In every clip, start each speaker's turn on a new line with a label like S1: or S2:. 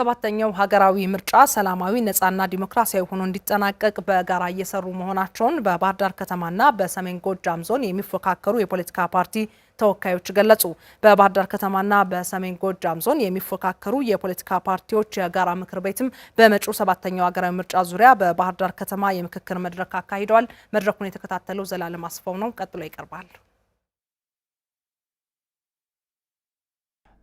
S1: ሰባተኛው ሀገራዊ ምርጫ ሰላማዊ ነጻና ዲሞክራሲያዊ ሆኖ እንዲጠናቀቅ በጋራ እየሰሩ መሆናቸውን በባህር ዳር ከተማና በሰሜን ጎጃም ዞን የሚፎካከሩ የፖለቲካ ፓርቲ ተወካዮች ገለጹ። በባህር ዳር ከተማና በሰሜን ጎጃም ዞን የሚፎካከሩ የፖለቲካ ፓርቲዎች የጋራ ምክር ቤትም በመጪው ሰባተኛው ሀገራዊ ምርጫ ዙሪያ በባህር ዳር ከተማ የምክክር መድረክ አካሂደዋል። መድረኩን የተከታተለው ዘላለም አስፋው ነው፣ ቀጥሎ ይቀርባል።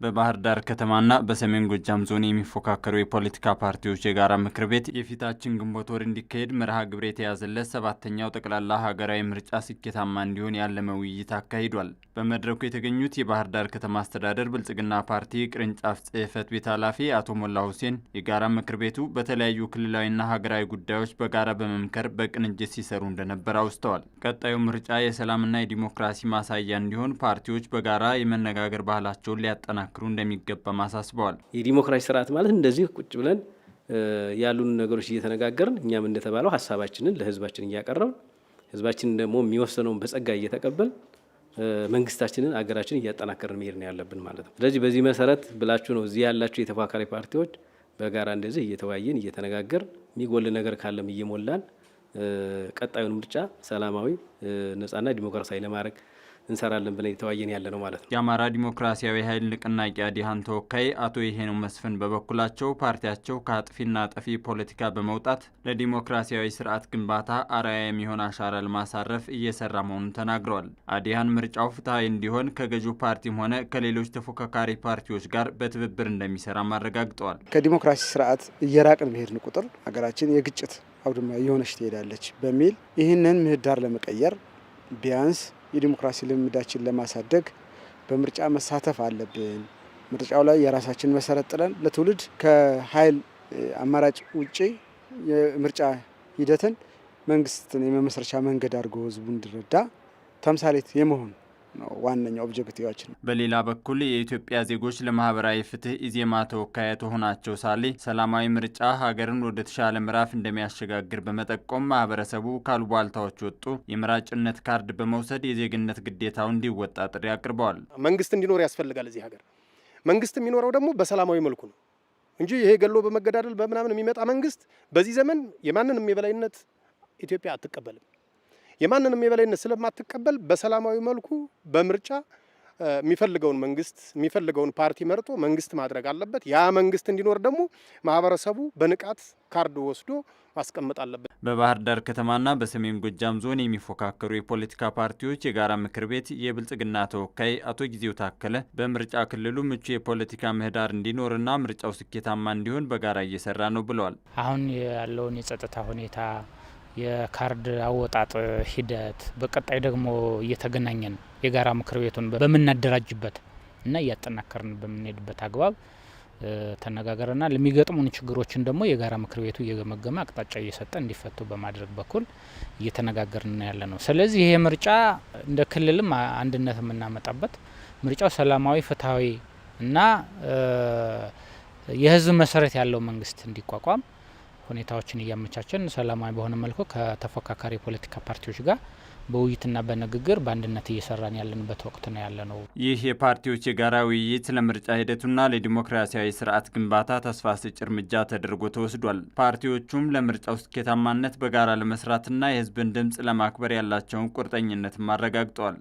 S2: በባህር ዳር ከተማና በሰሜን ጎጃም ዞን የሚፎካከሩ የፖለቲካ ፓርቲዎች የጋራ ምክር ቤት የፊታችን ግንቦት ወር እንዲካሄድ መርሃ ግብር የተያዘለት ሰባተኛው ጠቅላላ ሀገራዊ ምርጫ ስኬታማ እንዲሆን ያለመ ውይይት አካሂዷል። በመድረኩ የተገኙት የባህር ዳር ከተማ አስተዳደር ብልጽግና ፓርቲ ቅርንጫፍ ጽሕፈት ቤት ኃላፊ አቶ ሞላ ሁሴን የጋራ ምክር ቤቱ በተለያዩ ክልላዊና ሀገራዊ ጉዳዮች በጋራ በመምከር በቅንጅት ሲሰሩ እንደነበር አውስተዋል። ቀጣዩ ምርጫ የሰላምና የዲሞክራሲ ማሳያ እንዲሆን ፓርቲዎች በጋራ የመነጋገር ባህላቸውን ሊያጠናክሩ እንደሚገባ ማሳስበዋል።
S3: የዲሞክራሲ ስርዓት ማለት እንደዚህ ቁጭ ብለን ያሉን ነገሮች እየተነጋገርን እኛም እንደተባለው ሀሳባችንን ለህዝባችን እያቀረብን ህዝባችን ደግሞ የሚወሰነውን በጸጋ እየተቀበል መንግስታችንን አገራችንን እያጠናከርን መሄድ ነው ያለብን ማለት ነው። ስለዚህ በዚህ መሰረት ብላችሁ ነው እዚህ ያላችሁ የተፎካካሪ ፓርቲዎች በጋራ እንደዚህ እየተወያየን እየተነጋገርን የሚጎል ነገር ካለም እየሞላን ቀጣዩን ምርጫ ሰላማዊ ነጻና ዲሞክራሲያዊ ለማድረግ እንሰራለን ብለን የተወያየን ያለ ነው ማለት ነው።
S2: የአማራ ዲሞክራሲያዊ ኃይል ንቅናቄ አዲሃን ተወካይ አቶ ይሄነው መስፍን በበኩላቸው ፓርቲያቸው ከአጥፊና ጠፊ ፖለቲካ በመውጣት ለዲሞክራሲያዊ ስርዓት ግንባታ አርአያ የሚሆን አሻራ ለማሳረፍ እየሰራ መሆኑን ተናግረዋል። አዲሃን ምርጫው ፍትሐዊ እንዲሆን ከገዢው ፓርቲም ሆነ ከሌሎች ተፎካካሪ ፓርቲዎች ጋር በትብብር እንደሚሰራ አረጋግጠዋል።
S4: ከዲሞክራሲ ስርዓት እየራቅን በሄድን ቁጥር ሀገራችን የግጭት አውድማ እየሆነች ትሄዳለች በሚል ይህንን ምህዳር ለመቀየር ቢያንስ የዲሞክራሲ ልምዳችን ለማሳደግ በምርጫ መሳተፍ አለብን። ምርጫው ላይ የራሳችን መሰረት ጥለን ለትውልድ ከኃይል አማራጭ ውጪ የምርጫ ሂደትን መንግስትን የመመስረቻ መንገድ አድርጎ ህዝቡ እንዲረዳ ተምሳሌት የመሆን ነው ዋነኛው ኦብጀክቲቫችን።
S2: በሌላ በኩል የኢትዮጵያ ዜጎች ለማህበራዊ ፍትህ ኢዜማ ተወካይ ሆናቸው ሳሌ ሰላማዊ ምርጫ ሀገርን ወደ ተሻለ ምዕራፍ እንደሚያሸጋግር በመጠቆም ማህበረሰቡ ካሉባልታዎች ወጡ የምራጭነት ካርድ በመውሰድ የዜግነት ግዴታውን እንዲወጣ ጥሪ አቅርበዋል።
S5: መንግስት እንዲኖር ያስፈልጋል። እዚህ ሀገር መንግስት የሚኖረው ደግሞ በሰላማዊ መልኩ ነው እንጂ ይሄ ገሎ በመገዳደል በምናምን የሚመጣ መንግስት በዚህ ዘመን የማንንም የበላይነት ኢትዮጵያ አትቀበልም። የማንንም የበላይነት ስለማትቀበል በሰላማዊ መልኩ በምርጫ የሚፈልገውን መንግስት የሚፈልገውን ፓርቲ መርጦ መንግስት ማድረግ አለበት። ያ መንግስት እንዲኖር ደግሞ ማህበረሰቡ በንቃት ካርድ ወስዶ ማስቀመጥ አለበት።
S2: በባህር ዳር ከተማና በሰሜን ጎጃም ዞን የሚፎካከሩ የፖለቲካ ፓርቲዎች የጋራ ምክር ቤት የብልጽግና ተወካይ አቶ ጊዜው ታከለ በምርጫ ክልሉ ምቹ የፖለቲካ ምህዳር እንዲኖርና ምርጫው ስኬታማ እንዲሆን በጋራ እየሰራ ነው ብለዋል።
S6: አሁን ያለውን የጸጥታ ሁኔታ የካርድ አወጣጥ ሂደት በቀጣይ ደግሞ እየተገናኘን የጋራ ምክር ቤቱን በምናደራጅበት እና እያጠናከርን በምንሄድበት አግባብ ተነጋገረናል። ለሚገጥሙን ችግሮችን ደግሞ የጋራ ምክር ቤቱ እየገመገመ አቅጣጫ እየሰጠ እንዲፈቱ በማድረግ በኩል እየተነጋገርን ያለ ነው። ስለዚህ ይሄ ምርጫ እንደ ክልልም አንድነት የምናመጣበት ምርጫው ሰላማዊ፣ ፍትሐዊ እና የህዝብ መሰረት ያለው መንግስት እንዲቋቋም ሁኔታዎችን እያመቻቸን ሰላማዊ በሆነ መልኩ ከተፎካካሪ ፖለቲካ ፓርቲዎች ጋር በውይይትና በንግግር በአንድነት እየሰራን ያለንበት ወቅት ነው ያለነው።
S2: ይህ የፓርቲዎች የጋራ ውይይት ለምርጫ ሂደቱና ለዲሞክራሲያዊ ስርዓት ግንባታ ተስፋ ሰጪ እርምጃ ተደርጎ ተወስዷል። ፓርቲዎቹም ለምርጫው ስኬታማነት በጋራ ለመስራትና የህዝብን ድምጽ ለማክበር ያላቸውን ቁርጠኝነት አረጋግጠዋል።